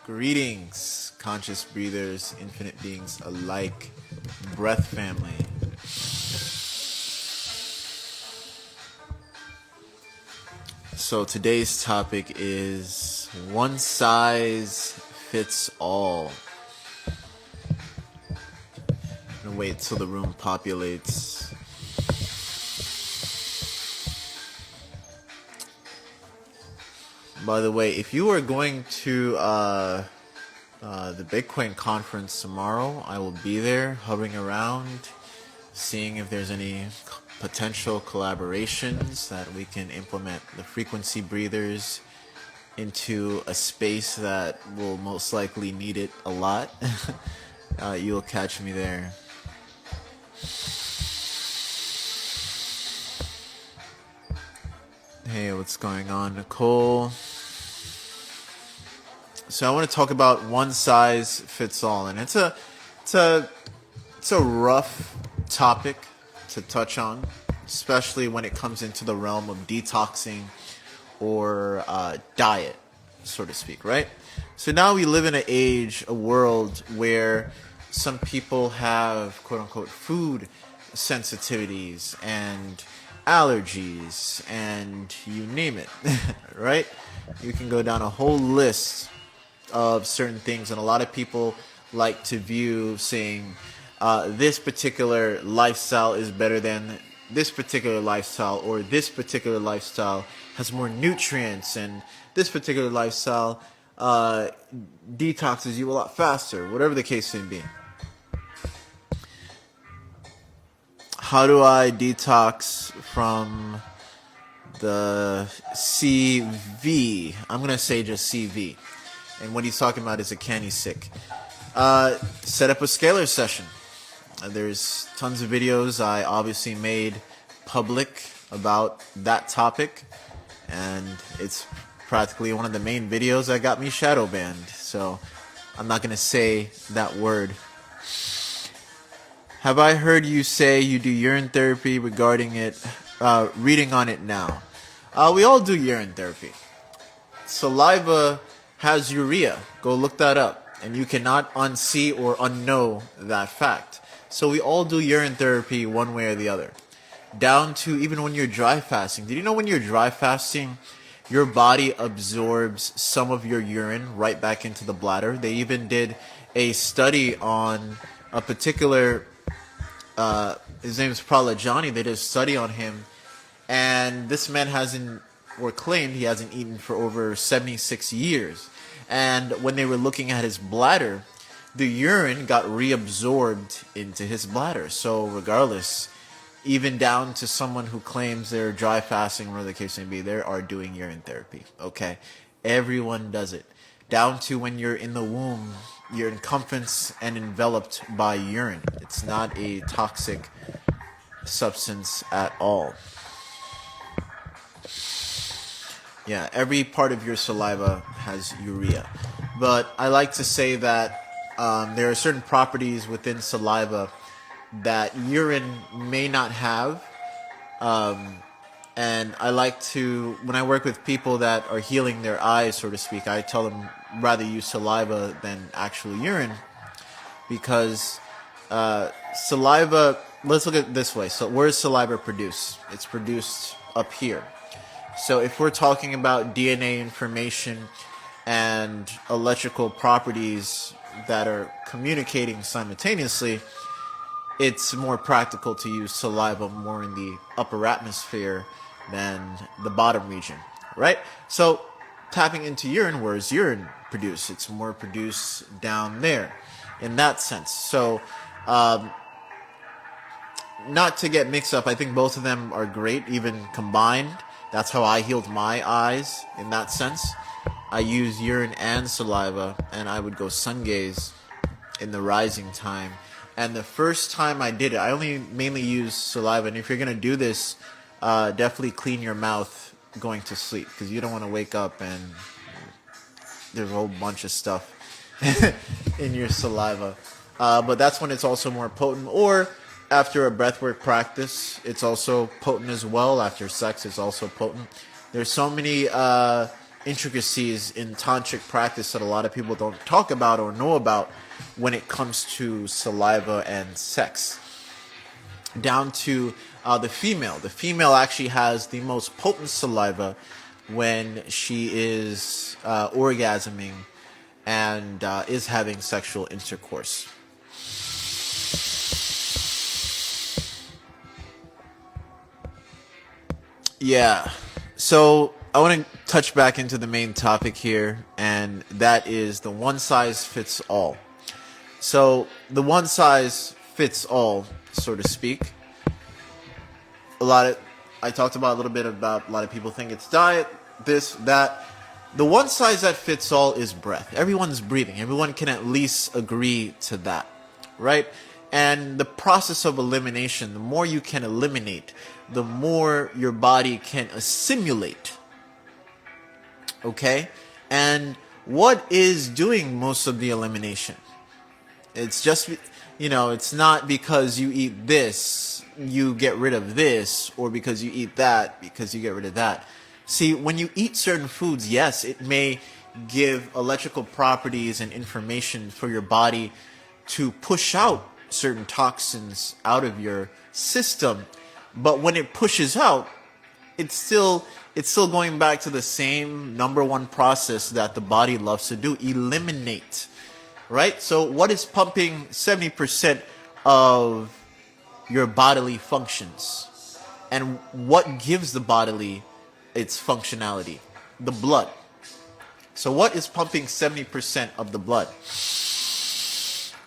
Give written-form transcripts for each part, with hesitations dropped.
Greetings, conscious breathers, infinite beings alike, breath family. So today's topic is one size fits all. I'm gonna wait till the room populates. By the way, if you are going to the Bitcoin conference tomorrow, I will be there, hovering around, seeing if there's any potential collaborations that we can implement the frequency breathers into a space that will most likely need it a lot. You'll catch me there. Hey, what's going on, Nicole? So I want to talk about one size fits all, and it's a rough topic to touch on, especially when it comes into the realm of detoxing or diet, so to speak, right? So now we live in a world where some people have quote unquote food sensitivities and allergies and you name it, right? You can go down a whole list of certain things, and a lot of people like to view saying this particular lifestyle is better than this particular lifestyle, or this particular lifestyle has more nutrients, and this particular lifestyle detoxes you a lot faster, whatever the case may be. How do I detox from the CV? I'm going to say just CV. And what he's talking about is a candy sick. Set up a Scalar session. There's tons of videos I obviously made public about that topic. And it's practically one of the main videos that got me shadow banned. So I'm not going to say that word. Have I heard you say you do urine therapy regarding it, reading on it now? We all do urine therapy. Saliva has urea. Go look that up. And you cannot unsee or unknow that fact. So we all do urine therapy one way or the other. Down to even when you're dry fasting. Did you know when you're dry fasting, your body absorbs some of your urine right back into the bladder? They even did a study on a particular, his name is Pralajani. They did a study on him. And this man hasn't, or claimed he hasn't eaten for over 76 years. And when they were looking at his bladder, the urine got reabsorbed into his bladder. So regardless, even down to someone who claims they're dry fasting, whatever the case may be, they are doing urine therapy. Okay, everyone does it. Down to when you're in the womb, you're encompassed and enveloped by urine. It's not a toxic substance at all. Yeah, every part of your saliva has urea. But I like to say that there are certain properties within saliva that urine may not have. And I like to, when I work with people that are healing their eyes, so to speak, I tell them rather use saliva than actual urine. Because saliva, let's look at it this way. So where is saliva produced? It's produced up here. So if we're talking about DNA information and electrical properties that are communicating simultaneously, it's more practical to use saliva more in the upper atmosphere than the bottom region, right? So tapping into urine, where is urine produced? It's more produced down there in that sense. So not to get mixed up, I think both of them are great, even combined. That's how I healed my eyes in that sense. I use urine and saliva, and I would go sun gaze in the rising time. And the first time I did it, I only mainly use saliva. And if you're going to do this, definitely clean your mouth going to sleep, because you don't want to wake up and there's a whole bunch of stuff in your saliva. But that's when it's also more potent. Or after a breathwork practice, it's also potent as well. After sex, it's also potent. There's so many intricacies in tantric practice that a lot of people don't talk about or know about when it comes to saliva and sex. Down to the female. The female actually has the most potent saliva when she is orgasming and is having sexual intercourse. Yeah. So I want to touch back into the main topic here, and that is the one size fits all. So the one size fits all, so to speak. I talked about a little bit about a lot of people think it's diet, this, that. The one size that fits all is breath. Everyone's breathing. Everyone can at least agree to that, right? And the process of elimination, the more you can eliminate, the more your body can assimilate. Okay? And what is doing most of the elimination? It's just, it's not because you eat this, you get rid of this, or because you eat that, because you get rid of that. See, when you eat certain foods, yes, it may give electrical properties and information for your body to push out certain toxins out of your system. But when it pushes out, it's still going back to the same number one process that the body loves to do: eliminate. Right? So what is pumping 70% of your bodily functions? And what gives the bodily its functionality? The blood. So what is pumping 70% of the blood?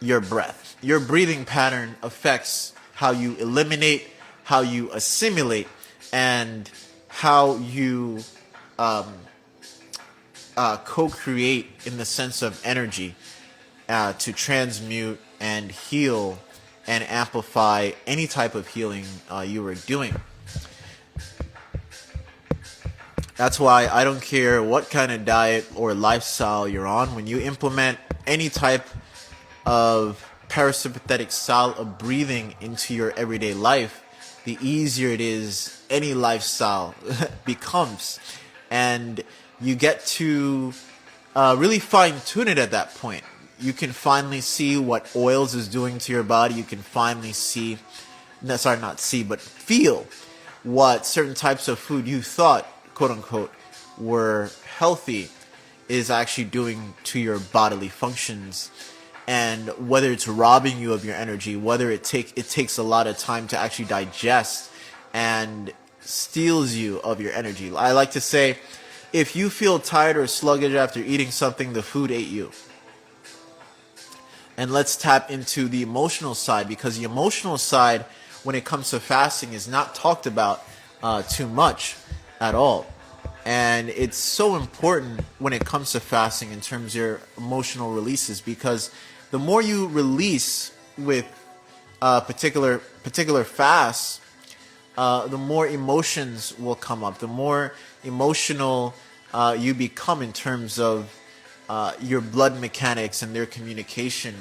Your breath. Your breathing pattern affects how you eliminate, how you assimilate, and how you co-create in the sense of energy to transmute and heal and amplify any type of healing you are doing. That's why I don't care what kind of diet or lifestyle you're on. When you implement any type of parasympathetic style of breathing into your everyday life, the easier it is any lifestyle becomes. And you get to really fine-tune it at that point. You can finally see what oils is doing to your body. You can finally feel what certain types of food you thought, quote unquote, were healthy is actually doing to your bodily functions, and whether it's robbing you of your energy, whether it takes a lot of time to actually digest and steals you of your energy. I like to say, if you feel tired or sluggish after eating something, the food ate you. And let's tap into the emotional side, because the emotional side, when it comes to fasting, is not talked about too much at all. And it's so important when it comes to fasting in terms of your emotional releases, because the more you release with particular fasts, the more emotions will come up, the more emotional you become in terms of your blood mechanics and their communication,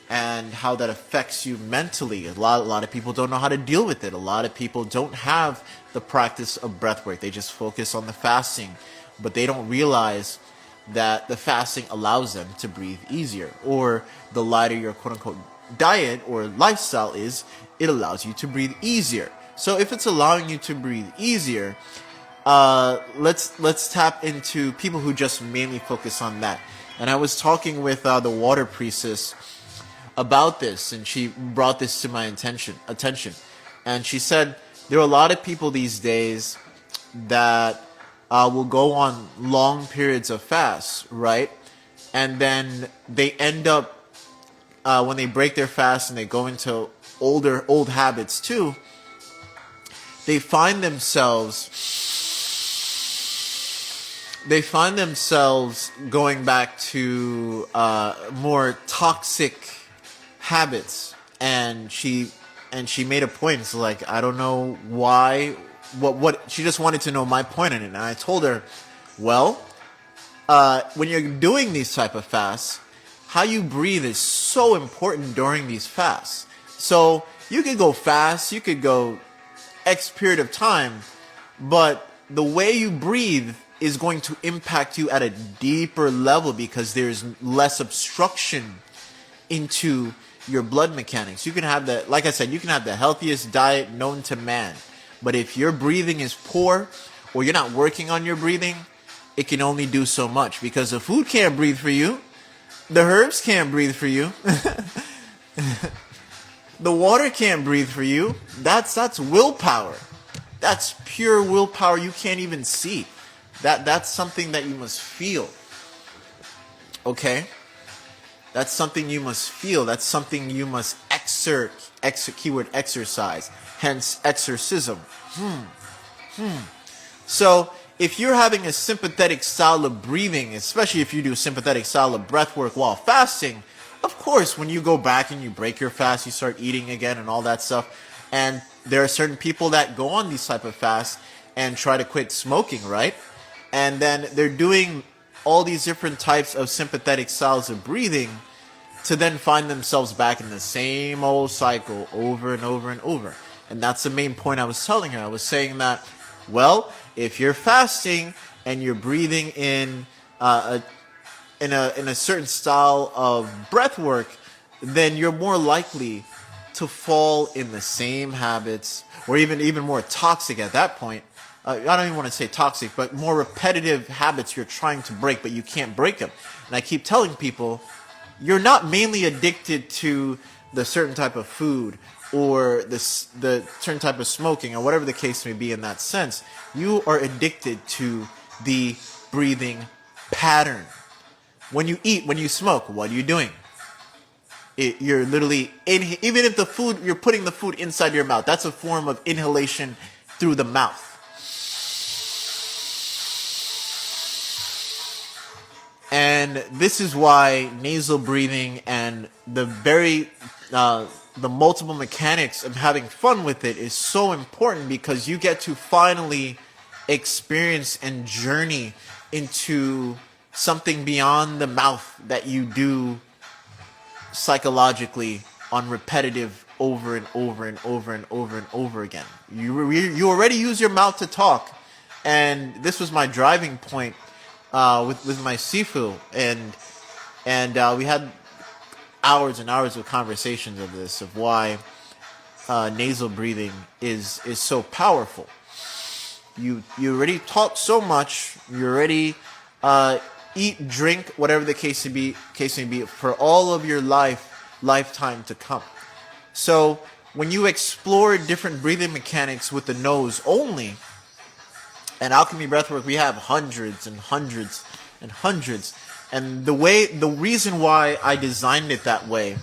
and how that affects you mentally. A lot of people don't know how to deal with it. A lot of people don't have the practice of breathwork. They just focus on the fasting, but they don't realize that the fasting allows them to breathe easier. Or the lighter your quote-unquote diet or lifestyle is, it allows you to breathe easier. So if it's allowing you to breathe easier, let's tap into people who just mainly focus on that. And I was talking with the water priestess about this, and she brought this to my attention. And she said there are a lot of people these days that will go on long periods of fast, right? And then they end up, when they break their fast and they go into old habits too, they find themselves going back to more toxic habits. And she made a point. It's like, I don't know why. What she just wanted to know my point on it. And I told her, well, when you're doing these type of fasts, how you breathe is so important during these fasts. So you could go fast, you could go X period of time, but the way you breathe is going to impact you at a deeper level because there's less obstruction into your blood mechanics. You can have like I said, you can have the healthiest diet known to man, but if your breathing is poor or you're not working on your breathing, it can only do so much because the food can't breathe for you. The herbs can't breathe for you. The water can't breathe for you. That's willpower. That's pure willpower you can't even see. That's something that you must feel. Okay? That's something you must feel. That's something you must keyword exercise. Hence exorcism. So if you're having a sympathetic style of breathing, especially if you do sympathetic style of breath work while fasting, of course, when you go back and you break your fast, you start eating again and all that stuff. And there are certain people that go on these type of fasts and try to quit smoking, right? And then they're doing all these different types of sympathetic styles of breathing to then find themselves back in the same old cycle over and over and over. And that's the main point I was telling her. I was saying that, well, if you're fasting and you're breathing in a certain style of breath work, then you're more likely to fall in the same habits, or even more toxic at that point. I don't even want to say toxic, but more repetitive habits you're trying to break, but you can't break them. And I keep telling people, you're not mainly addicted to the certain type of food or the certain type of smoking or whatever the case may be in that sense. You are addicted to the breathing pattern. When you eat, when you smoke, what are you doing? You're literally, even if you're putting the food inside your mouth, that's a form of inhalation through the mouth. And this is why nasal breathing and the multiple mechanics of having fun with it is so important, because you get to finally experience and journey into something beyond the mouth that you do psychologically on repetitive over and over and over and over and over again. You already use your mouth to talk, and this was my driving point with my sifu, and we had hours and hours of conversations of this, of why nasal breathing is so powerful. You already talk so much. You already eat, drink, whatever the case may be, for all of your lifetime to come. So when you explore different breathing mechanics with the nose only, and Alchemy Breathwork, we have hundreds and hundreds and hundreds. And the reason why I designed it that way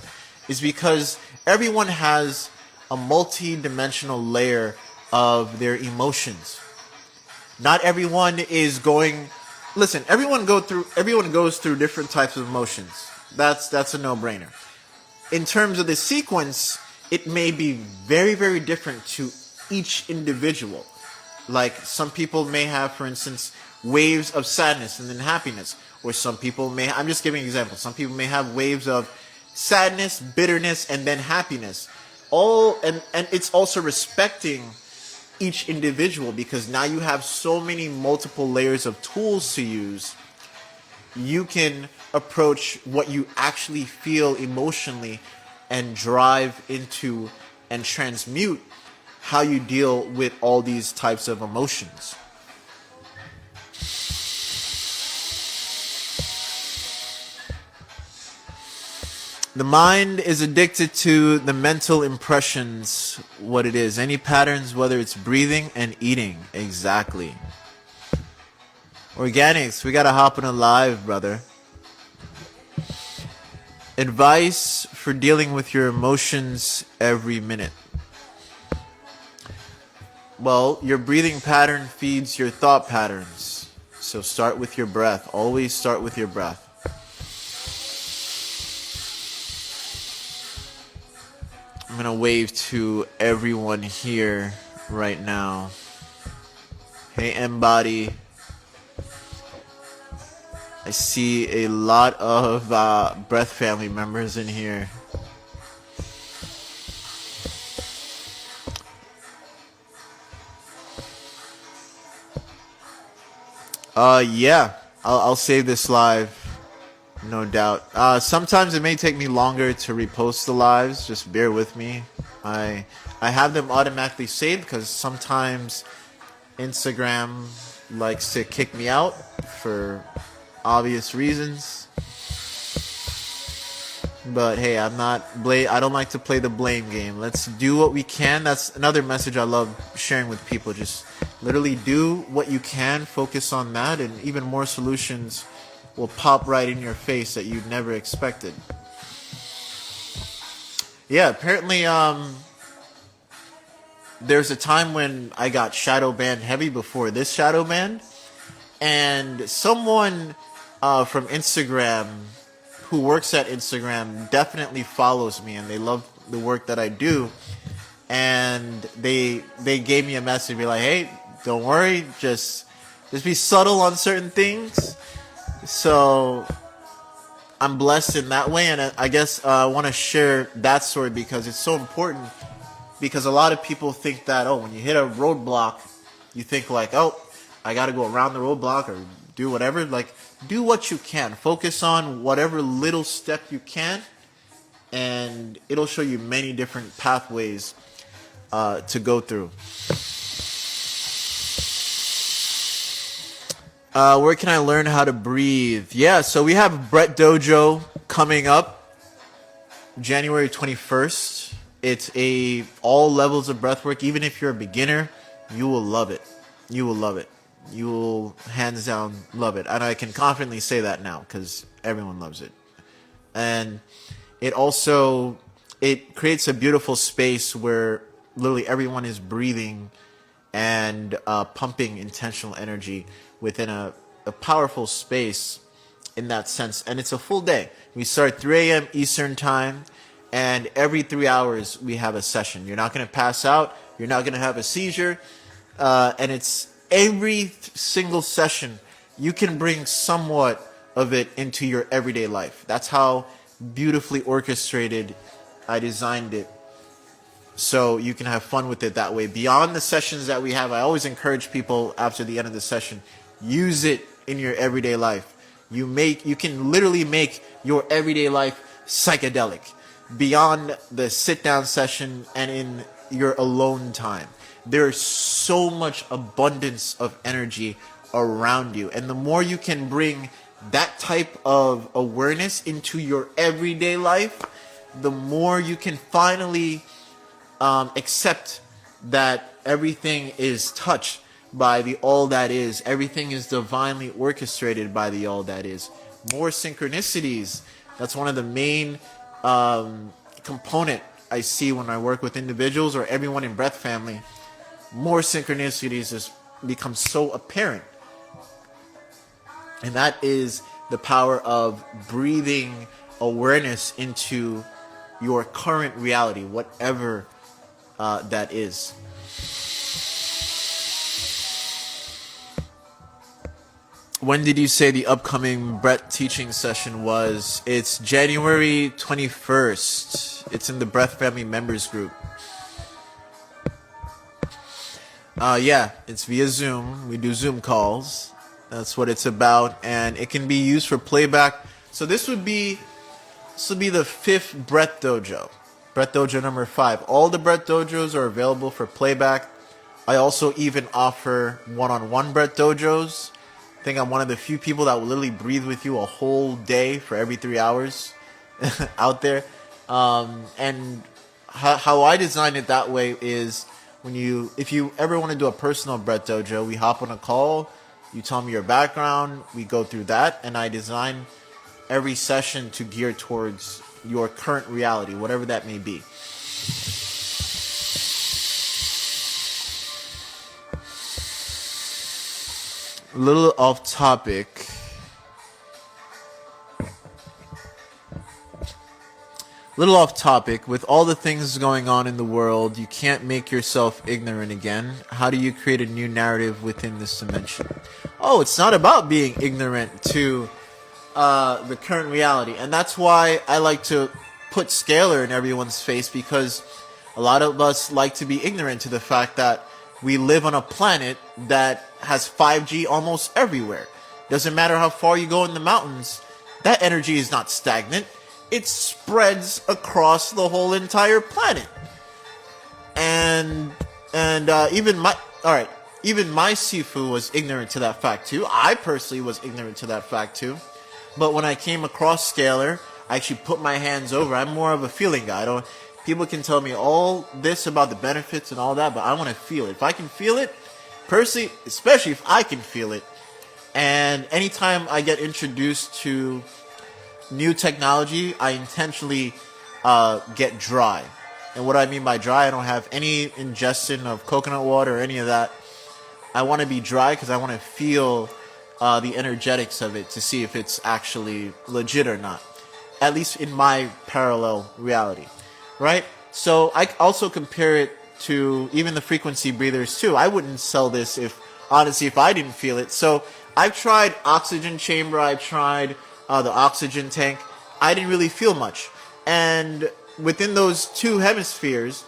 is because everyone has a multi-dimensional layer of their emotions. Not everyone is going. Listen, everyone goes through different types of emotions. That's a no-brainer. In terms of the sequence, it may be very, very different to each individual. Like some people may have, for instance, waves of sadness and then happiness. Or some people may, I'm just giving examples. Some people may have waves of sadness, bitterness, and then happiness. And it's also respecting each individual, because now you have so many multiple layers of tools to use. You can approach what you actually feel emotionally and drive into and transmute how you deal with all these types of emotions. The mind is addicted to the mental impressions, what it is. Any patterns, whether it's breathing and eating. Exactly. Organics, we gotta hop on a live, brother. Advice for dealing with your emotions every minute. Well, your breathing pattern feeds your thought patterns. So start with your breath. Always start with your breath. I'm going to wave to everyone here right now. Hey, Embody. I see a lot of Breath family members in here. Yeah, I'll save this live, no doubt. Sometimes it may take me longer to repost the lives. Just bear with me. I have them automatically saved because sometimes Instagram likes to kick me out for obvious reasons. But hey, I don't like to play the blame game. Let's do what we can. That's another message I love sharing with people. Just literally do what you can, focus on that, and even more solutions will pop right in your face that you'd never expected. Yeah, apparently there's a time when I got shadow banned heavy before this shadow ban, and someone from Instagram who works at Instagram definitely follows me, and they love the work that I do, and they gave me a message, be like, hey, don't worry, just be subtle on certain things. So I'm blessed in that way, and I guess I want to share that story because it's so important, because a lot of people think that, when you hit a roadblock, you think like, I got to go around the roadblock or do whatever. Like, do what you can. Focus on whatever little step you can, and it'll show you many different pathways to go through. Where can I learn how to breathe? Yeah, so we have Brett Dojo coming up January 21st. It's all levels of breathwork. Even if you're a beginner, you will love it. You will love it. You will hands down love it. And I can confidently say that now because everyone loves it. And it creates a beautiful space where literally everyone is breathing and pumping intentional energy within a powerful space in that sense. And it's a full day. We start 3 a.m. Eastern time, and every 3 hours we have a session. You're not going to pass out. You're not going to have a seizure. And it's every single session you can bring somewhat of it into your everyday life. That's how beautifully orchestrated I designed it, so you can have fun with it that way. Beyond the sessions that we have, I always encourage people after the end of the session, use it in your everyday life. You can literally make your everyday life psychedelic beyond the sit down session and in your alone time. There's so much abundance of energy around you, and the more you can bring that type of awareness into your everyday life, the more you can finally accept that everything is touched by the all that is. Everything is divinely orchestrated by the all that is. More synchronicities. That's one of the main component I see when I work with individuals or everyone in Breath Family. More synchronicities just become so apparent. And that is the power of breathing awareness into your current reality, whatever that is. When did you say the upcoming Breath teaching session was? It's January 21st. It's in the Breath Family members group. Yeah, it's via Zoom. We do Zoom calls. That's what it's about, and it can be used for playback. So this would be the 5th Breath Dojo. Breath Dojo number 5. All the Breath Dojos are available for playback. I also even offer one-on-one Breath Dojos. I think I'm one of the few people that will literally breathe with you a whole day for every 3 hours out there. And how I designed it that way is if you ever want to do a personal Breath Dojo, we hop on a call, you tell me your background, we go through that, and I design every session to gear towards your current reality, whatever that may be. A little off topic. With all the things going on in the world, you can't make yourself ignorant again. How do you create a new narrative within this dimension? Oh, it's not about being ignorant to the current reality. And that's why I like to put Scalar in everyone's face, because a lot of us like to be ignorant to the fact that we live on a planet that has 5G almost everywhere. Doesn't matter how far you go in the mountains, that energy is not stagnant. It spreads across the whole entire planet. And even my Sifu was ignorant to that fact too. I personally was ignorant to that fact too. But when I came across Scalar, I actually put my hands over. I'm more of a feeling guy. People can tell me all this about the benefits and all that, but I want to feel it. If I can feel it, personally, especially if I can feel it, and anytime I get introduced to new technology, I intentionally get dry. And what I mean by dry, I don't have any ingestion of coconut water or any of that. I want to be dry because I want to feel the energetics of it to see if it's actually legit or not. At least in my parallel reality, right? So I also compare it to even the frequency breathers too. I wouldn't sell this if I didn't feel it. So I've tried oxygen chamber, I've tried the oxygen tank. I didn't really feel much. And within those two hemispheres,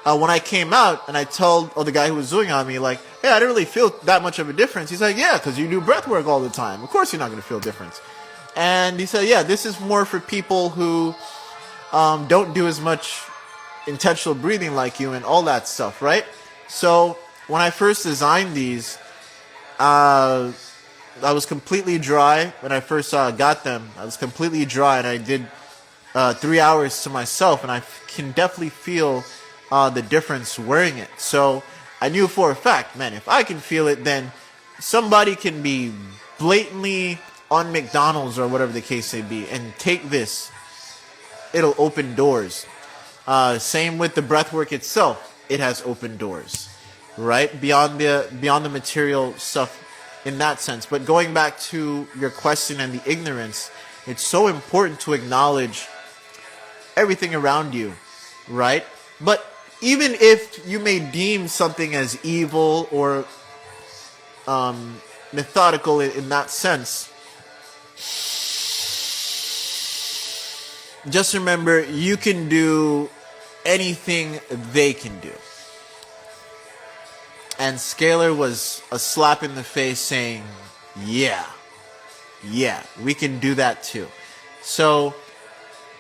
when I came out and I told the guy who was doing on me, like, hey, I didn't really feel that much of a difference. He's like, yeah, because you do breath work all the time. Of course you're not going to feel a difference. And he said, yeah, this is more for people who don't do as much intentional breathing like you and all that stuff, right? So when I first designed these, I was completely dry when I first got them. I was completely dry, and I did 3 hours to myself, and I can definitely feel the difference wearing it. So I knew for a fact, man, if I can feel it, then somebody can be blatantly on McDonald's or whatever the case may be and take this. It'll open doors. Same with the breathwork itself. It has opened doors, right? Beyond the material stuff in that sense. But going back to your question and the ignorance, it's so important to acknowledge everything around you, right? But even if you may deem something as evil or methodical in that sense, just remember, you can do anything they can do. And Scalar was a slap in the face saying, yeah, we can do that too. So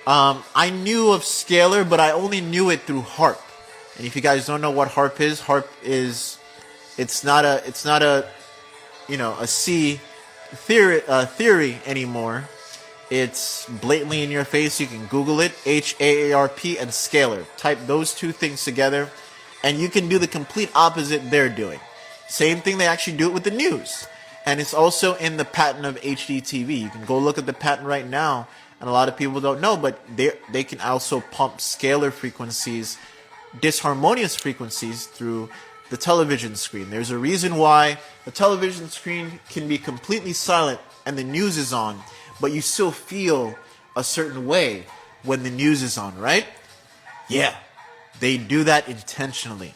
I knew of Scalar, but I only knew it through HARP. And if you guys don't know what HARP is, it's not a C theory anymore. It's blatantly in your face. You can Google it, HAARP and Scalar. Type those two things together, and you can do the complete opposite they're doing. Same thing, they actually do it with the news. And it's also in the patent of HDTV. You can go look at the patent right now, and a lot of people don't know, but they can also pump scalar frequencies, disharmonious frequencies through the television screen. There's a reason why the television screen can be completely silent and the news is on, but you still feel a certain way when the news is on, right? Yeah, they do that intentionally.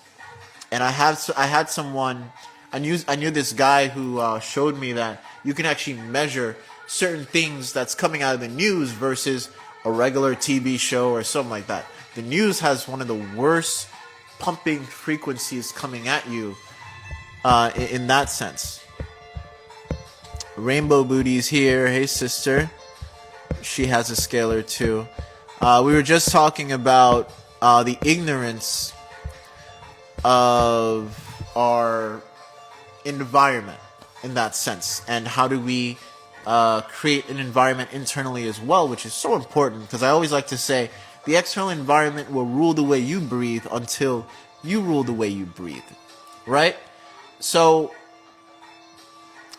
And I had someone, I knew this guy who showed me that you can actually measure certain things that's coming out of the news versus a regular TV show or something like that. The news has one of the worst pumping frequencies coming at you in that sense. Rainbow Booty's here. Hey, sister. She has a scalar too. We were just talking about the ignorance of our environment in that sense, and how do we create an environment internally as well, which is so important, because I always like to say the external environment will rule the way you breathe until you rule the way you breathe, right? So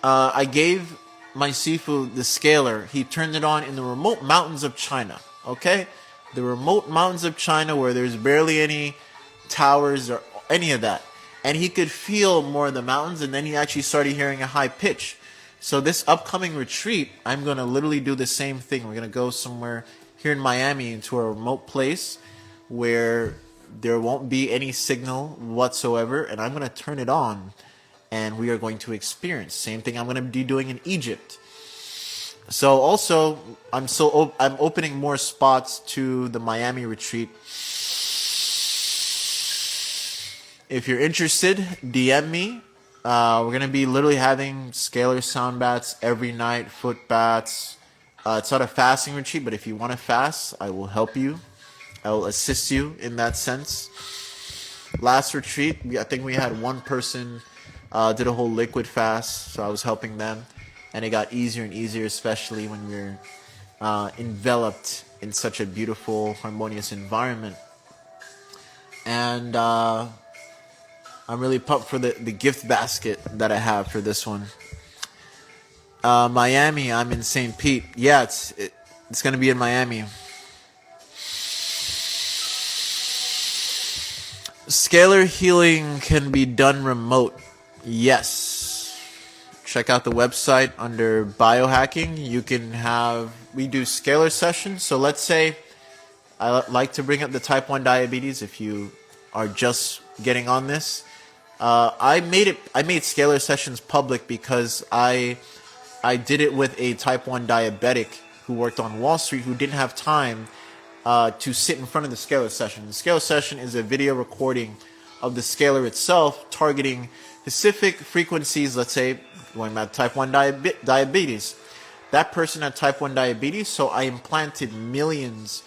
I gave my Sifu the scalar. He turned it on in the remote mountains of China, okay? The remote mountains of China where there's barely any towers or any of that. And he could feel more of the mountains, and then he actually started hearing a high pitch. So this upcoming retreat, I'm going to literally do the same thing. We're going to go somewhere here in Miami into a remote place where there won't be any signal whatsoever, and I'm going to turn it on, and we are going to experience. Same thing I'm going to be doing in Egypt. So also, I'm opening more spots to the Miami retreat. If you're interested, DM me. We're going to be literally having scalar sound baths every night, foot baths. It's not a fasting retreat, but if you want to fast, I will help you. I will assist you in that sense. Last retreat, I think we had one person did a whole liquid fast, so I was helping them. And it got easier and easier, especially when we're enveloped in such a beautiful, harmonious environment. And I'm really pumped for the gift basket that I have for this one. Miami, I'm in St. Pete. Yeah, it's going to be in Miami. Scalar healing can be done remote. Yes. Check out the website under biohacking. We do Scalar Sessions. So let's say I like to bring up the type 1 diabetes if you are just getting on this. I made Scalar Sessions public because I did it with a type 1 diabetic who worked on Wall Street who didn't have time to sit in front of the Scalar Session. The Scalar Session is a video recording of the scalar itself targeting specific frequencies, let's say, going back to type 1 diabetes. That person had type 1 diabetes, so I implanted millions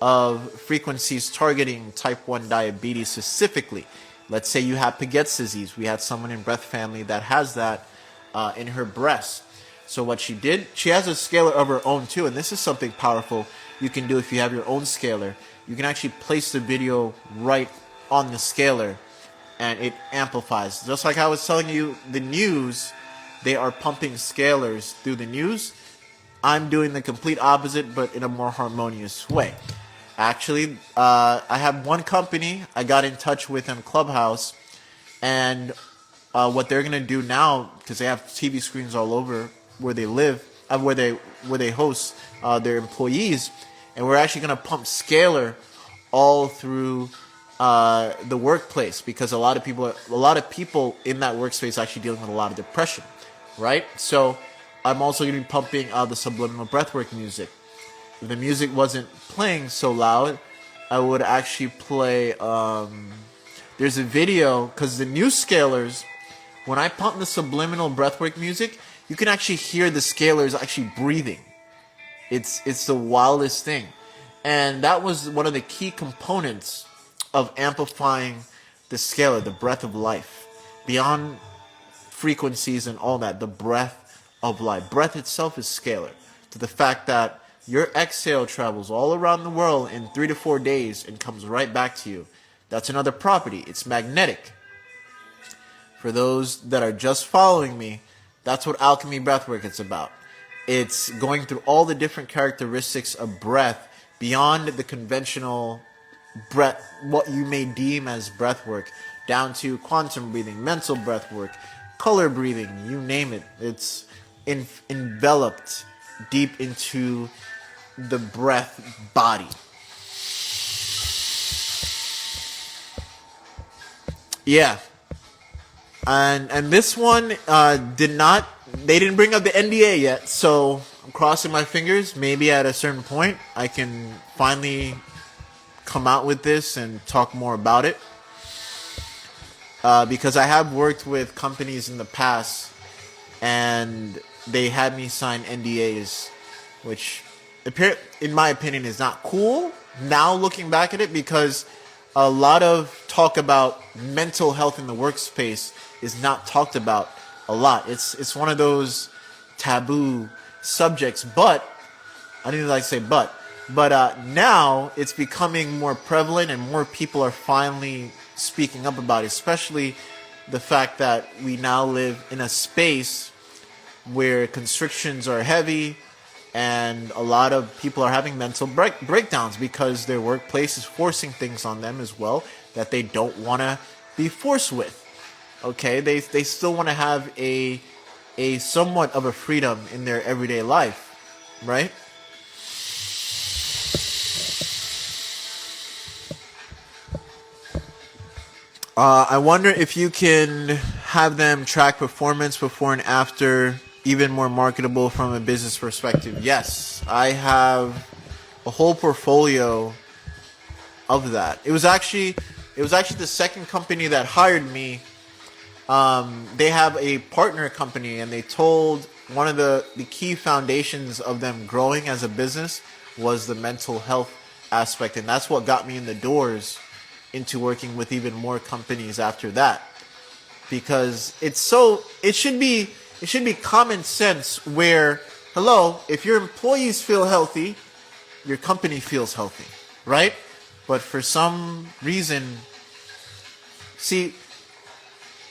of frequencies targeting type 1 diabetes specifically. Let's say you have Paget's disease. We had someone in Breath Family that has that in her breast. So what she did, she has a scalar of her own too, and this is something powerful you can do if you have your own scalar. You can actually place the video right on the scalar, and it amplifies. Just like I was telling you, the news, they are pumping scalars through the news. I'm doing the complete opposite, but in a more harmonious way. Actually, I have one company I got in touch with in Clubhouse, and what they're going to do now, because they have TV screens all over where they live, where they host their employees, and we're actually going to pump scalar all through the workplace, because a lot of people in that workspace are actually dealing with a lot of depression, right? So I'm also going to be pumping the subliminal breathwork music. If the music wasn't playing so loud, I would actually play. There's a video, because the new scalars, when I pump the subliminal breathwork music, you can actually hear the scalars actually breathing. It's the wildest thing. And that was one of the key components of amplifying the scalar, the breath of life. Beyond frequencies and all that, the breath of life. Breath itself is scalar. To the fact that your exhale travels all around the world in 3 to 4 days and comes right back to you. That's another property. It's magnetic. For those that are just following me, that's what Alchemy Breathwork is about. It's going through all the different characteristics of breath beyond the conventional breath, what you may deem as breathwork, down to quantum breathing, mental breathwork, color breathing, you name it. It's enveloped deep into the breath body. Yeah. And this one they didn't bring up the NDA yet, so I'm crossing my fingers. Maybe at a certain point I can finally come out with this and talk more about it. Because I have worked with companies in the past and they had me sign NDAs, which in my opinion is not cool now looking back at it, because a lot of talk about mental health in the workspace is not talked about a lot. It's one of those taboo subjects, but I didn't like to say but now it's becoming more prevalent and more people are finally speaking up about it, especially the fact that we now live in a space where constrictions are heavy and a lot of people are having mental breakdowns because their workplace is forcing things on them as well that they don't want to be forced with. Okay, they still want to have a somewhat of a freedom in their everyday life, right? I wonder if you can have them track performance before and after, even more marketable from a business perspective. Yes, I have a whole portfolio of that. It was actually the second company that hired me they have a partner company, and they told one of the key foundations of them growing as a business was the mental health aspect, and that's what got me in the doors into working with even more companies after that. Because it should be common sense where, hello, if your employees feel healthy, your company feels healthy, right? But for some reason, see,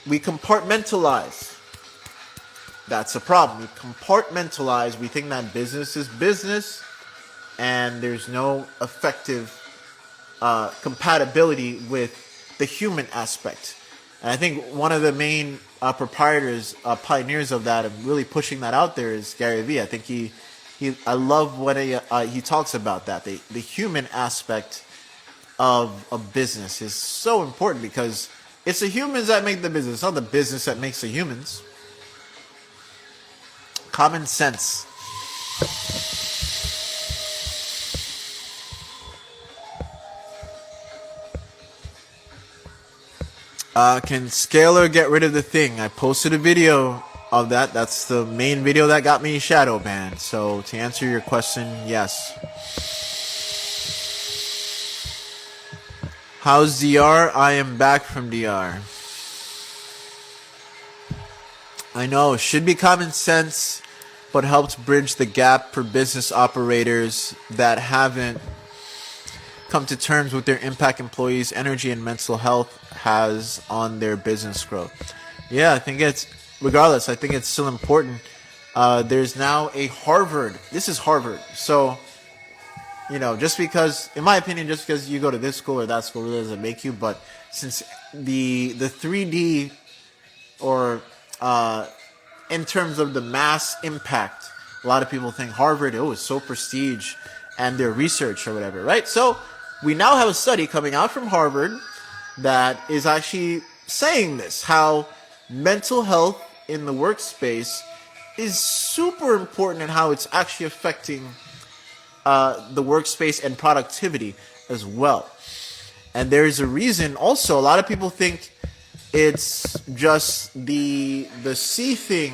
we compartmentalize. That's a problem. We compartmentalize. We think that business is business, and there's no effective compatibility with the human aspect. And I think one of the main pioneers of that, and really pushing that out there, is Gary Vee. I think I love what he talks about that. The human aspect of a business is so important, because it's the humans that make the business, it's not the business that makes the humans. Common sense. Can Scalar get rid of the thing? I posted a video of that. That's the main video that got me shadow banned. So to answer your question, yes. How's DR? I am back from DR. I know, should be common sense, but helps bridge the gap for business operators that haven't come to terms with their impact employees' energy and mental health has on their business growth. Yeah, I think I think it's still important. There's now a Harvard. This is Harvard. So, just because, in my opinion, just because you go to this school or that school really doesn't make you. But since the 3D, or in terms of the mass impact, a lot of people think Harvard, is so prestige, and their research or whatever, right? So we now have a study coming out from Harvard that is actually saying this, how mental health in the workspace is super important, and how it's actually affecting the workspace and productivity as well. And there's a reason also. A lot of people think it's just the C thing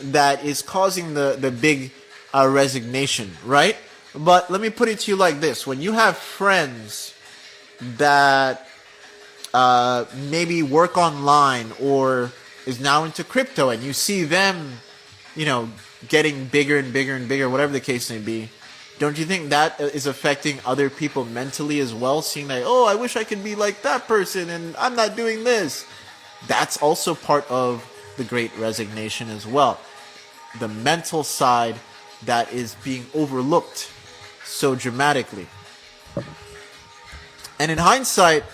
that is causing the big resignation, right? But let me put it to you like this. When you have friends that maybe work online or is now into crypto, and you see them, getting bigger and bigger and bigger, whatever the case may be, don't you think that is affecting other people mentally as well? Seeing that, I wish I could be like that person, and I'm not doing this. That's also part of the Great Resignation as well. The mental side that is being overlooked so dramatically. And in hindsight,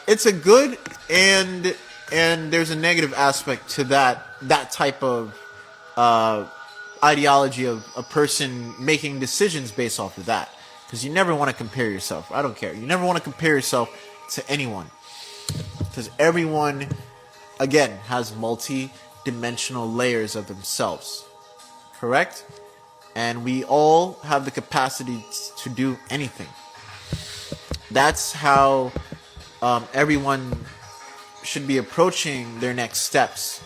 it's a good and there's a negative aspect to that type of ideology of a person making decisions based off of that. Because you never want to compare yourself. I don't care. You never want to compare yourself to anyone. Because everyone, again, has multi-dimensional layers of themselves. Correct? And we all have the capacity to do anything. That's how everyone should be approaching their next steps.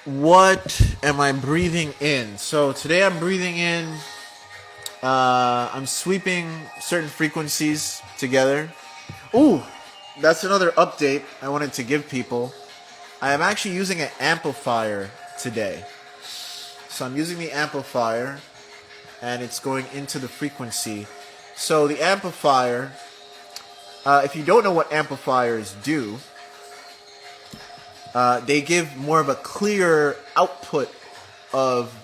What am I breathing in? So today I'm breathing in, I'm sweeping certain frequencies together. Ooh, that's another update I wanted to give people. I am actually using an amplifier today. So I'm using the amplifier, and it's going into the frequency. So the amplifier, if you don't know what amplifiers do, they give more of a clear output of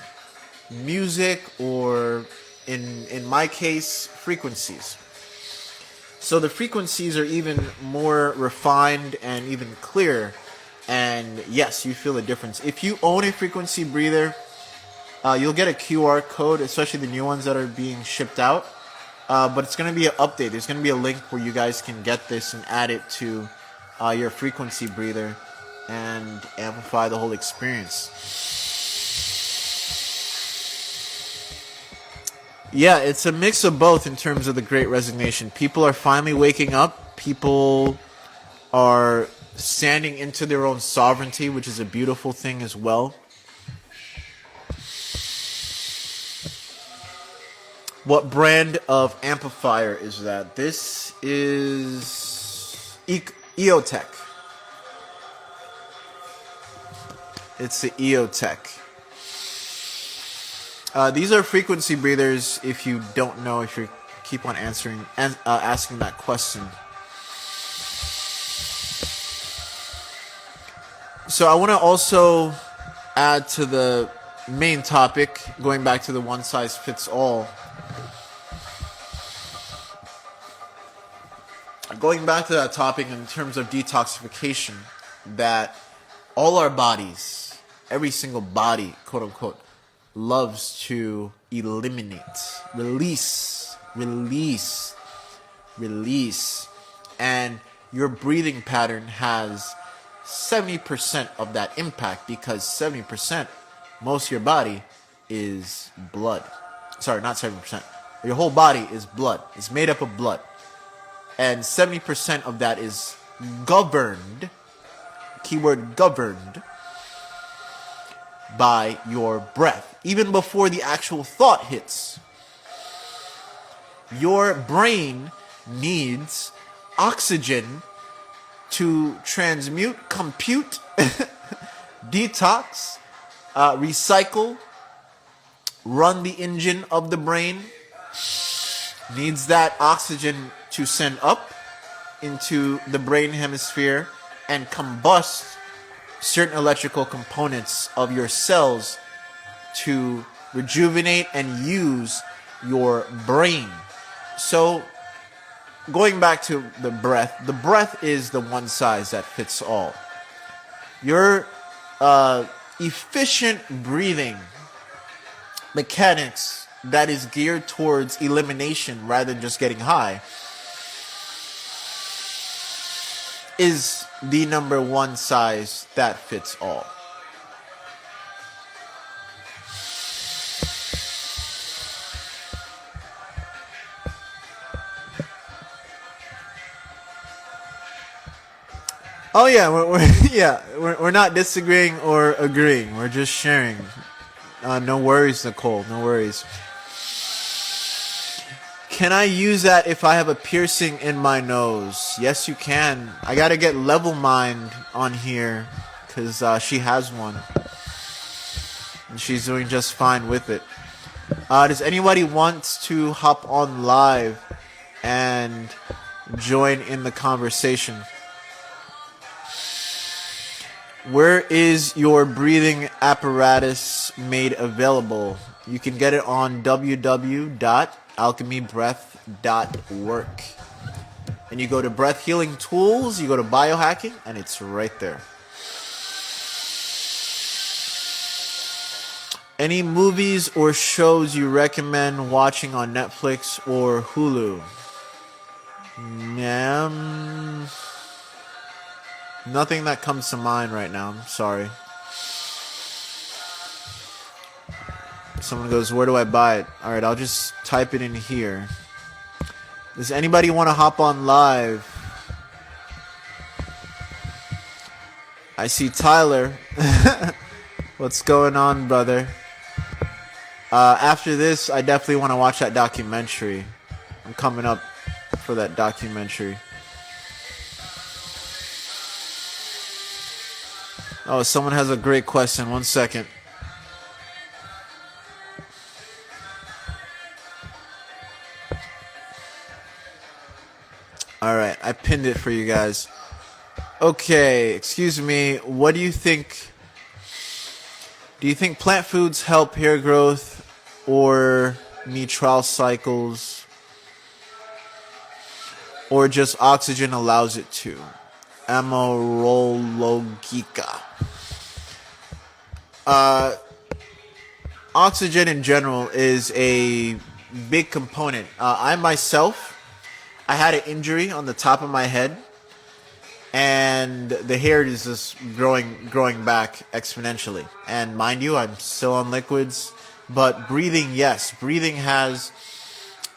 music, or in my case, frequencies. So the frequencies are even more refined and even clearer. And yes, you feel the difference. If you own a frequency breather, you'll get a QR code, especially the new ones that are being shipped out. But it's going to be an update. There's going to be a link where you guys can get this and add it to your frequency breather and amplify the whole experience. Yeah, it's a mix of both in terms of the Great Resignation. People are finally waking up. People are standing into their own sovereignty, which is a beautiful thing as well. What brand of amplifier is that? This is EOTech. It's the EOTech. These are frequency breathers. If you don't know, if you keep on asking that question. So I want to also add to the main topic, going back to the one size fits all. Going back to that topic in terms of detoxification, that all our bodies, every single body, quote unquote, loves to eliminate, release. And your breathing pattern has 70% of that impact, because 70%, most of your body is blood. Sorry, not 70%. Your whole body is blood. It's made up of blood. And 70% of that is governed, keyword governed, by your breath. Even before the actual thought hits, your brain needs oxygen to transmute, compute, detox, recycle, run the engine of the brain. Needs that oxygen to send up into the brain hemisphere and combust certain electrical components of your cells to rejuvenate and use your brain. So going back to the breath is the one size that fits all. Your efficient breathing mechanics that is geared towards elimination rather than just getting high is the number one size that fits all. Oh yeah, we're not disagreeing or agreeing. We're just sharing. No worries, Nicole. No worries. Can I use that if I have a piercing in my nose? Yes, you can. I gotta get Level Mind on here because she has one. And she's doing just fine with it. Does anybody want to hop on live and join in the conversation? Where is your breathing apparatus made available? You can get it on www.alchemybreath.work. And you go to breath healing tools, you go to biohacking, and it's right there. Any movies or shows you recommend watching on Netflix or Hulu? Nothing that comes to mind right now. I'm sorry. Someone goes, where do I buy it? Alright, I'll just type it in here. Does anybody want to hop on live? I see Tyler. What's going on, brother? After this, I definitely want to watch that documentary. I'm coming up for that documentary. Oh, someone has a great question. 1 second. Alright, I pinned it for you guys. Okay, excuse me. What do you think? Do you think plant foods help hair growth or menstrual cycles? Or just oxygen allows it to? Amorologica. Oxygen in general is a big component. I myself, I had an injury on the top of my head, and the hair is just growing back exponentially. And mind you, I'm still on liquids, but breathing, yes, breathing has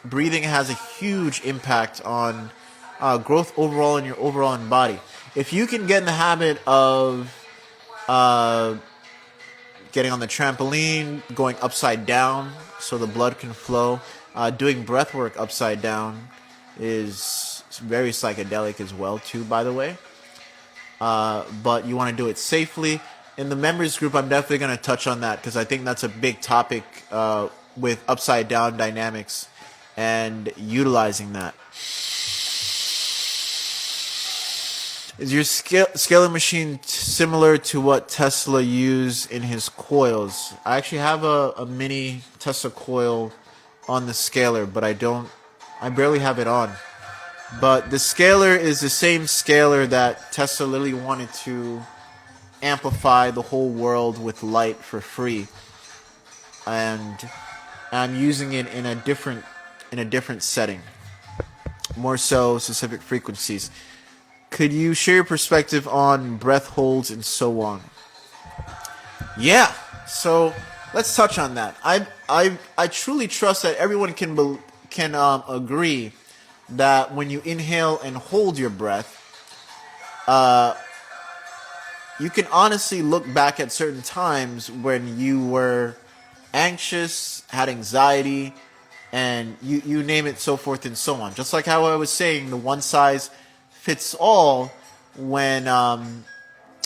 a huge impact on growth overall in your overall body. If you can get in the habit of getting on the trampoline, going upside down so the blood can flow, doing breath work upside down is very psychedelic as well too, by the way. But you want to do it safely. In the members group, I'm definitely going to touch on that because I think that's a big topic with upside down dynamics and utilizing that. Is your scalar machine similar to what Tesla used in his coils? I actually have a mini Tesla coil on the scalar, but I barely have it on. But the scalar is the same scalar that Tesla literally wanted to amplify the whole world with light for free. And I'm using it in a different setting. More so specific frequencies. Could you share your perspective on breath holds and so on? Yeah, so let's touch on that. I truly trust that everyone can agree that when you inhale and hold your breath, you can honestly look back at certain times when you were anxious, had anxiety, and you name it, so forth and so on. Just like how I was saying, the one size fits all when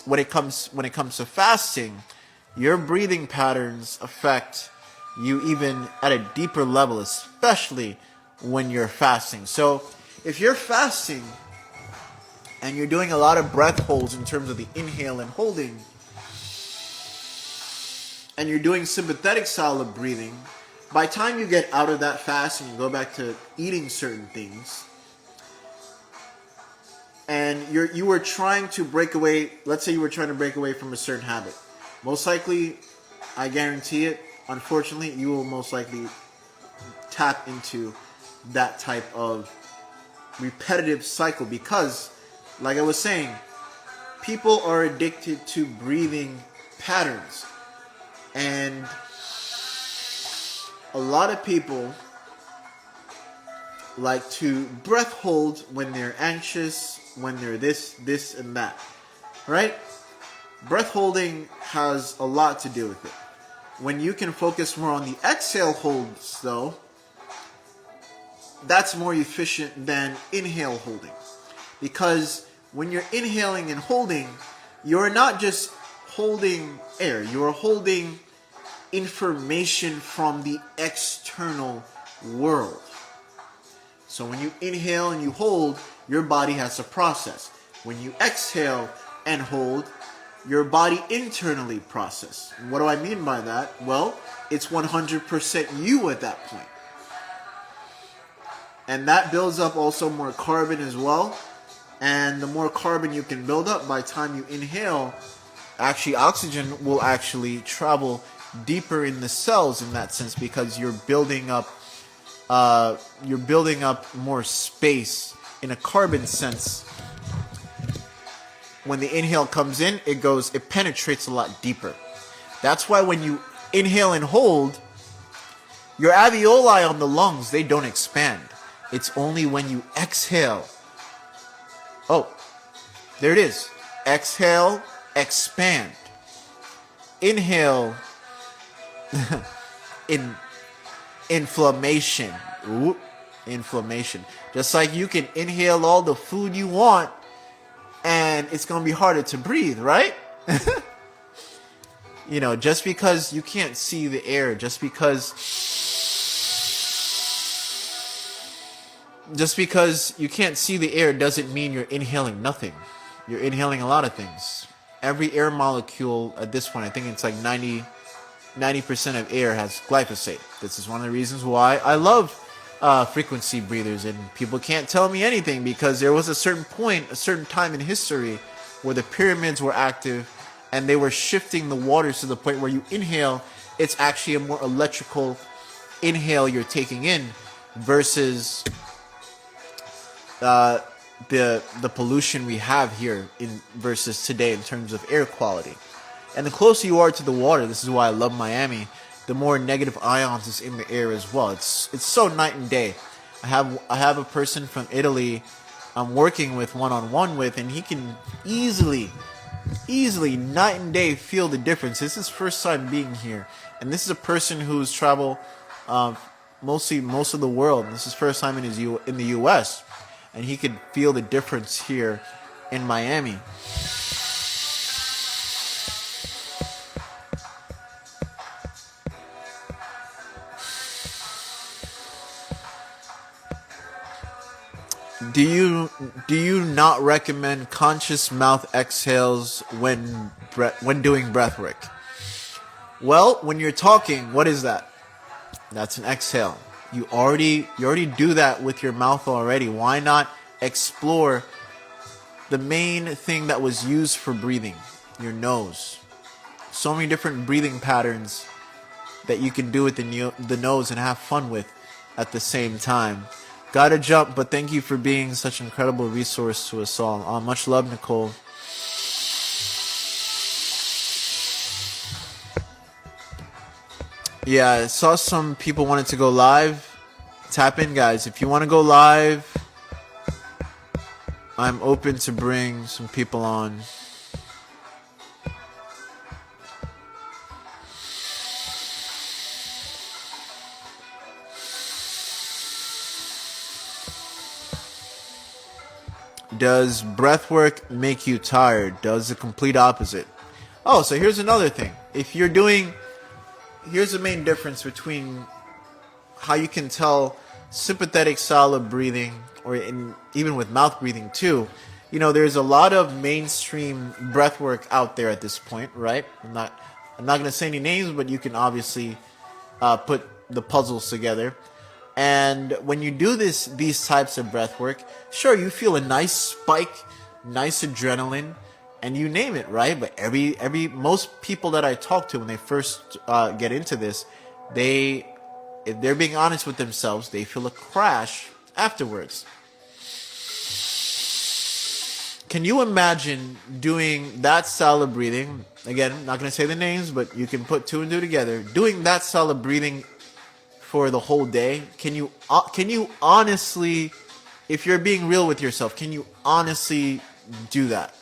it comes to fasting. Your breathing patterns affect you even at a deeper level, especially when you're fasting. So if you're fasting and you're doing a lot of breath holds in terms of the inhale and holding, and you're doing sympathetic style of breathing, by the time you get out of that fast and you go back to eating certain things, and you were trying to break away, let's say you were trying to break away from a certain habit, most likely, I guarantee it, unfortunately, you will most likely tap into that type of repetitive cycle because, like I was saying, people are addicted to breathing patterns. And a lot of people like to breath hold when they're anxious, when they're this, and that. Right? Breath holding has a lot to do with it. When you can focus more on the exhale holds, though, that's more efficient than inhale holding. Because when you're inhaling and holding, you're not just holding air, you're holding information from the external world. So when you inhale and you hold, your body has to process. When you exhale and hold, your body internally process. What do I mean by that? Well, it's 100% you at that point. And that builds up also more carbon as well. And the more carbon you can build up, by the time you inhale, actually oxygen will actually travel deeper in the cells in that sense, because you're building up more space in a carbon sense. When the inhale comes in, it penetrates a lot deeper. That's why when you inhale and hold, your alveoli on the lungs, they don't expand. It's only when you exhale. Oh, there it is. Exhale, expand. Inhale, inflammation. Ooh, inflammation. Just like you can inhale all the food you want, and it's going to be harder to breathe, right? Just because you can't see the air, just because you can't see the air doesn't mean you're inhaling nothing. You're inhaling a lot of things. Every air molecule at this point, I think it's like 90% of air has glyphosate. This is one of the reasons why I love frequency breathers, and people can't tell me anything, because there was a certain time in history where the pyramids were active and they were shifting the waters to the point where you inhale, it's actually a more electrical inhale you're taking in versus the pollution we have here versus today in terms of air quality. And the closer you are to the water, this is why I love Miami, the more negative ions is in the air as well. It's so night and day. I have a person from Italy I'm working with one-on-one with, and he can easily night and day feel the difference. This is his first time being here, and this is a person who's traveled most of the world. This is his first time in the U.S., and he could feel the difference here in Miami. Do you not recommend conscious mouth exhales when doing breath work? Well, when you're talking, what is that? That's an exhale. You already do that with your mouth already. Why not explore the main thing that was used for breathing, your nose? So many different breathing patterns that you can do with the nose and have fun with at the same time. Gotta jump, but thank you for being such an incredible resource to us all. Much love, Nicole. Yeah, I saw some people wanted to go live. Tap in, guys. If you want to go live, I'm open to bring some people on. Does breath work make you tired? Does the complete opposite? Oh, so here's another thing. Here's the main difference between how you can tell sympathetic style of breathing, or even with mouth breathing too. There's a lot of mainstream breath work out there at this point, right? I'm not going to say any names, but you can obviously put the puzzles together. And when you do these types of breath work, sure, you feel a nice spike, nice adrenaline, and you name it, right? But most people that I talk to when they first get into this, if they're being honest with themselves, they feel a crash afterwards. Can you imagine doing that style of breathing? Again, I'm not going to say the names, but you can put two and two together. Doing that style of breathing for the whole day. Can you honestly, if you're being real with yourself, can you honestly do that?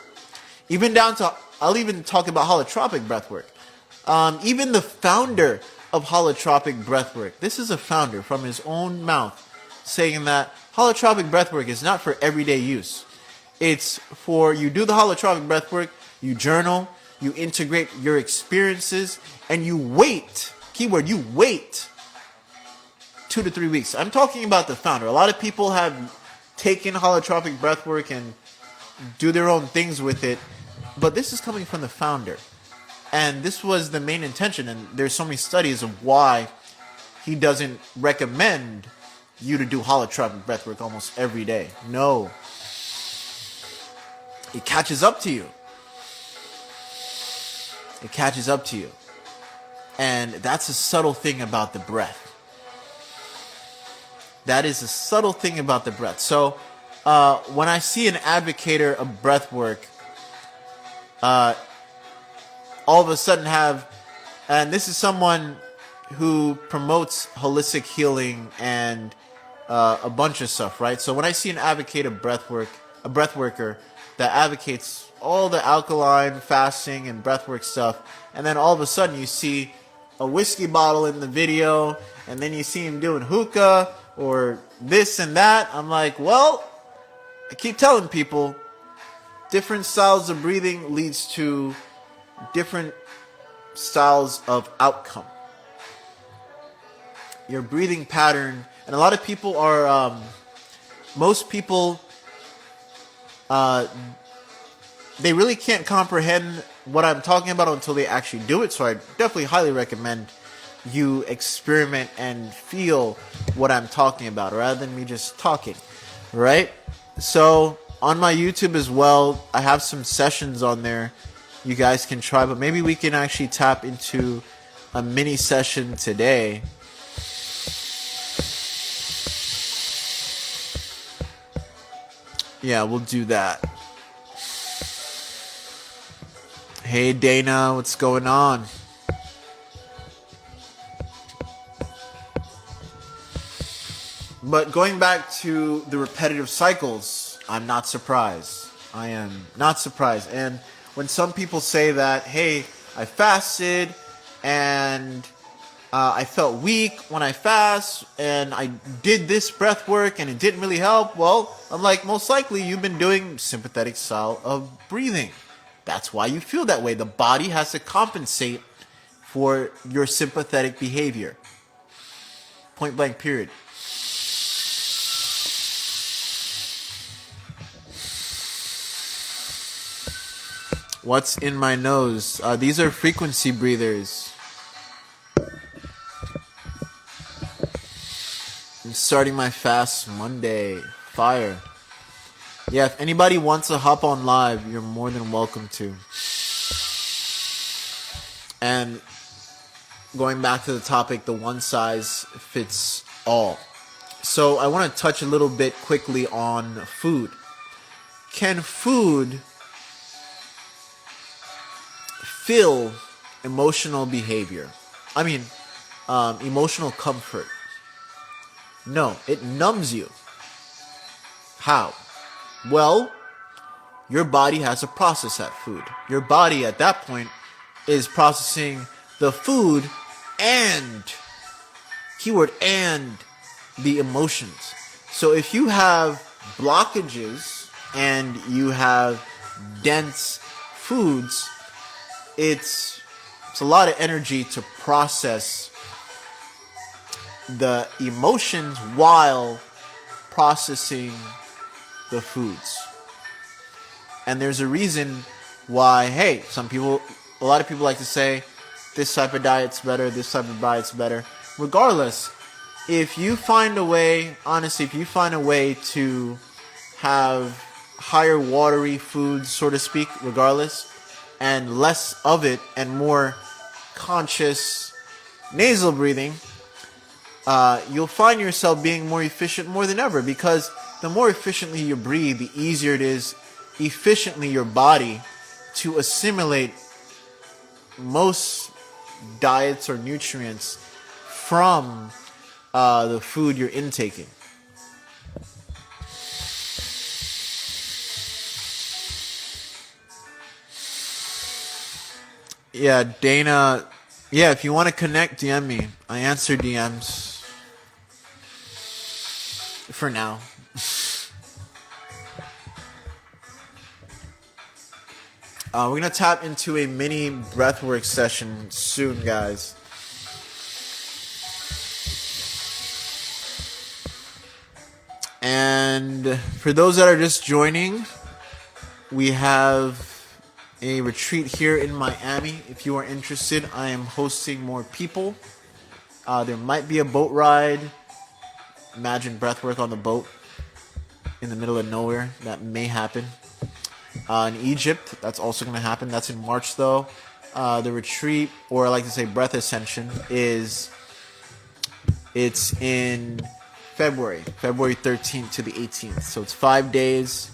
Even down to, I'll even talk about holotropic breathwork. Even the founder of holotropic breathwork, this is a founder from his own mouth saying that holotropic breathwork is not for everyday use. It's for, you do the holotropic breathwork, you journal, you integrate your experiences, and you wait, keyword, you wait 2 to 3 weeks. I'm talking about the founder. A lot of people have taken holotropic breathwork and do their own things with it, but this is coming from the founder. And this was the main intention, and there's so many studies of why he doesn't recommend you to do holotropic breathwork almost every day. No. It catches up to you. It catches up to you. And that's a subtle thing about the breath. That is a subtle thing about the breath. So when I see an advocator of breath work, all of a sudden and this is someone who promotes holistic healing and a bunch of stuff, right? So when I see an advocate of breath work, a breath worker that advocates all the alkaline fasting and breath work stuff, and then all of a sudden you see a whiskey bottle in the video, and then you see him doing hookah or this and that, I'm like, well, I keep telling people, different styles of breathing leads to different styles of outcome. Your breathing pattern, and a lot of people are, most people, they really can't comprehend what I'm talking about until they actually do it. So I definitely highly recommend you experiment and feel what I'm talking about rather than me just talking, right? So on my YouTube as well, I have some sessions on there you guys can try, but maybe we can actually tap into a mini session today. Yeah, we'll do that. Hey Dana, what's going on? But going back to the repetitive cycles, I'm not surprised. I am not surprised. And when some people say that, hey, I fasted and I felt weak when I fast and I did this breath work and it didn't really help, well, I'm like, most likely you've been doing sympathetic style of breathing. That's why you feel that way. The body has to compensate for your sympathetic behavior. Point blank, period. What's in my nose? These are frequency breathers. I'm starting my fast Monday. Fire. Yeah, if anybody wants to hop on live, you're more than welcome to. And going back to the topic, the one size fits all. So I want to touch a little bit quickly on food. Can food fill emotional behavior? I mean, emotional comfort. No, it numbs you. How? Well, your body has to process that food. Your body at that point is processing the food and, keyword, and the emotions. So if you have blockages and you have dense foods, it's a lot of energy to process the emotions while processing the foods. And there's a reason why, hey, a lot of people like to say, this type of diet's better, this type of diet's better. Regardless, if you find a way, honestly, if you find a way to have higher watery foods, so to speak, regardless, and less of it and more conscious nasal breathing, you'll find yourself being more efficient more than ever, because the more efficiently you breathe, the easier it is efficiently your body to assimilate most diets or nutrients from the food you're intaking. Yeah, Dana. Yeah, if you want to connect, DM me. I answer DMs. For now. We're going to tap into a mini breathwork session soon, guys. And for those that are just joining, we have a retreat here in Miami. If you are interested, I am hosting more people. There might be a boat ride. Imagine breathwork on the boat in the middle of nowhere. That may happen. In Egypt, that's also going to happen. That's in March, though. The retreat, or I like to say breath ascension, it's in February 13th to the 18th. So it's 5 days.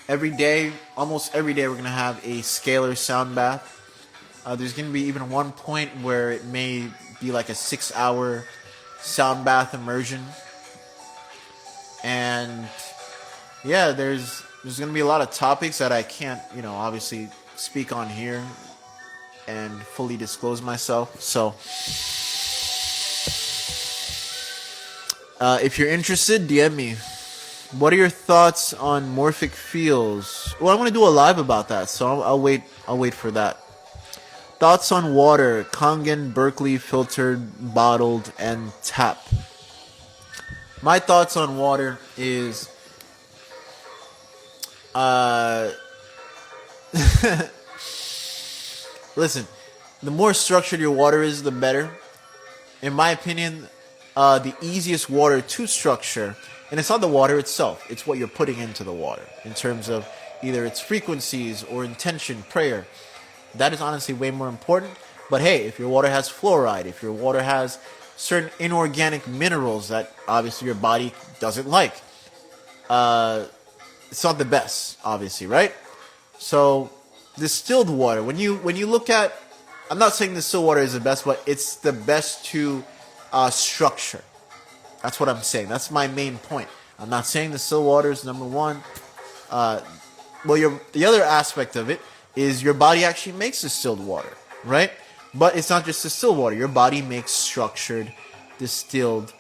Every day, almost every day, we're going to have a scalar sound bath. There's going to be even one point where it may be like a 6-hour sound bath immersion. And yeah, there's going to be a lot of topics that I can't, obviously speak on here and fully disclose myself. So if you're interested, DM me. What are your thoughts on morphic feels? Well, I'm going to do a live about that, so I'll wait for that. Thoughts on water: Kangen, Berkeley, filtered, bottled, and tap. My thoughts on water is listen, the more structured your water is, the better. In my opinion, the easiest water to structure, and it's not the water itself, it's what you're putting into the water in terms of either its frequencies or intention, prayer. That is honestly way more important. But hey, if your water has fluoride, if your water has certain inorganic minerals that obviously your body doesn't like, it's not the best, obviously, right? So distilled water, when you look at, I'm not saying distilled water is the best, but it's the best to structure. That's what I'm saying. That's my main point. I'm not saying distilled water is number one. The other aspect of it is your body actually makes distilled water, right? But it's not just distilled water. Your body makes structured distilled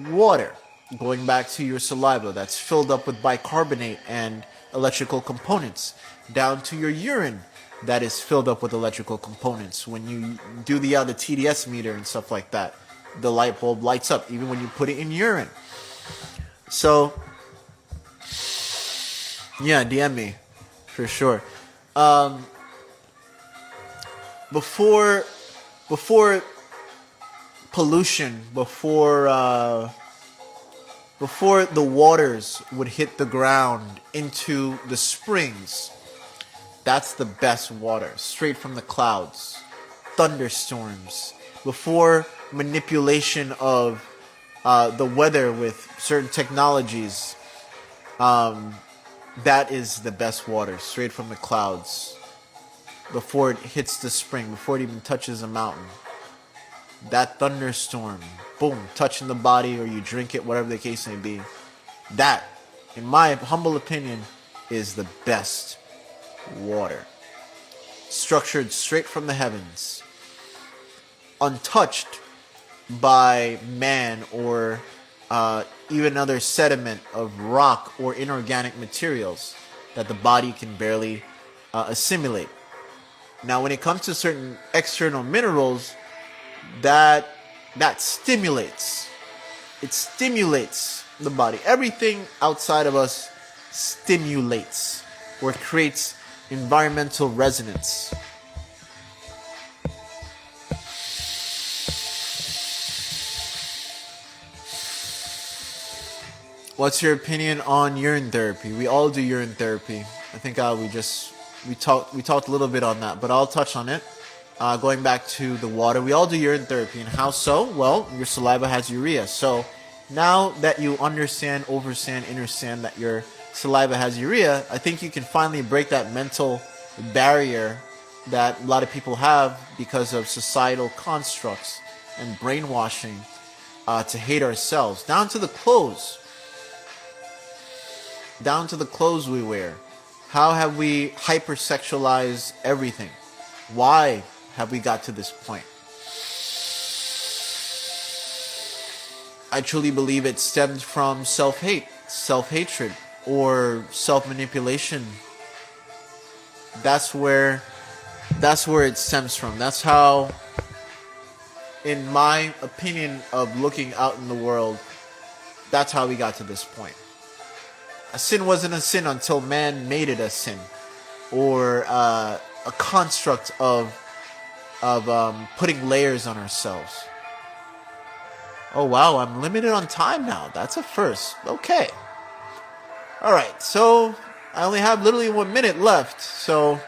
water. Going back to your saliva that's filled up with bicarbonate and electrical components, down to your urine that is filled up with electrical components. When you do the TDS meter and stuff like that, the light bulb lights up even when you put it in urine. So, yeah, DM me for sure. Before pollution, before the waters would hit the ground into the springs, that's the best water, straight from the clouds, thunderstorms. Before manipulation of the weather with certain technologies, that is the best water, straight from the clouds. Before it hits the spring, before it even touches a mountain. That thunderstorm, boom, touching the body, or you drink it, whatever the case may be. That, in my humble opinion, is the best water. Structured straight from the heavens. Untouched by man or even other sediment of rock or inorganic materials that the body can barely assimilate. Now, when it comes to certain external minerals, that stimulates. It stimulates the body. Everything outside of us stimulates or creates environmental resonance. What's your opinion on urine therapy? We all do urine therapy. I think we talked a little bit on that, but I'll touch on it. Going back to the water, we all do urine therapy. And how so? Well, your saliva has urea. So now that you understand, understand that your saliva has urea, I think you can finally break that mental barrier that a lot of people have because of societal constructs and brainwashing to hate ourselves. Down to the clothes. Down to the clothes we wear. How have we hypersexualized everything? Why have we got to this point? I truly believe it stemmed from self-hate, self-hatred, or self-manipulation. That's where it stems from. That's how, in my opinion of looking out in the world, that's how we got to this point. A sin wasn't a sin until man made it a sin, or a construct of putting layers on ourselves. Oh wow, I'm limited on time now. That's a first. Okay. Alright, so I only have literally 1 minute left, so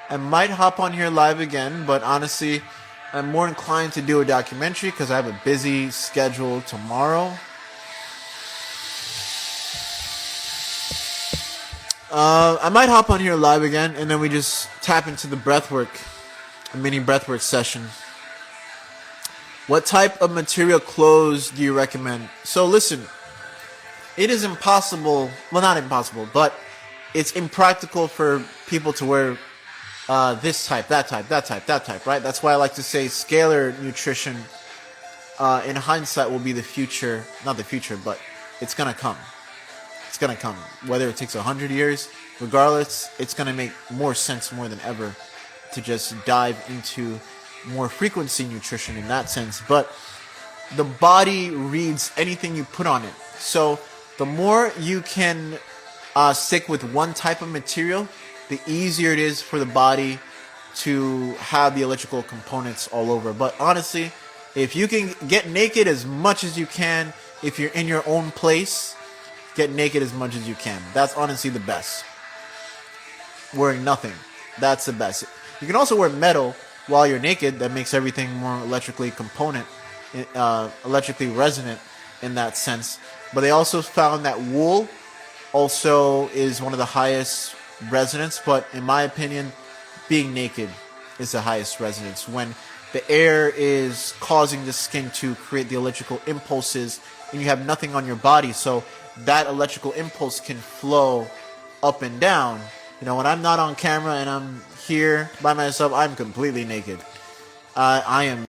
I might hop on here live again, but honestly, I'm more inclined to do a documentary because I have a busy schedule tomorrow. I might hop on here live again, and then we just tap into the breathwork, a mini breathwork session. What type of material clothes do you recommend? So listen, it is impossible, well not impossible, but it's impractical for people to wear this type, that type, right? That's why I like to say scalar nutrition, in hindsight, will be the future, not the future, but it's gonna come. It's gonna come. Whether it takes 100 years, regardless, it's gonna make more sense more than ever to just dive into more frequency nutrition in that sense. But the body reads anything you put on it. So the more you can stick with one type of material, the easier it is for the body to have the electrical components all over. But honestly, if you can get naked as much as you can, if you're in your own place, get naked as much as you can. That's honestly the best. Wearing nothing, that's the best. You can also wear metal while you're naked. That makes everything more electrically resonant in that sense. But they also found that wool also is one of the highest resonance. But in my opinion, being naked is the highest resonance. When the air is causing the skin to create the electrical impulses and you have nothing on your body. So that electrical impulse can flow up and down. You know, when I'm not on camera and I'm here by myself, I'm completely naked. I am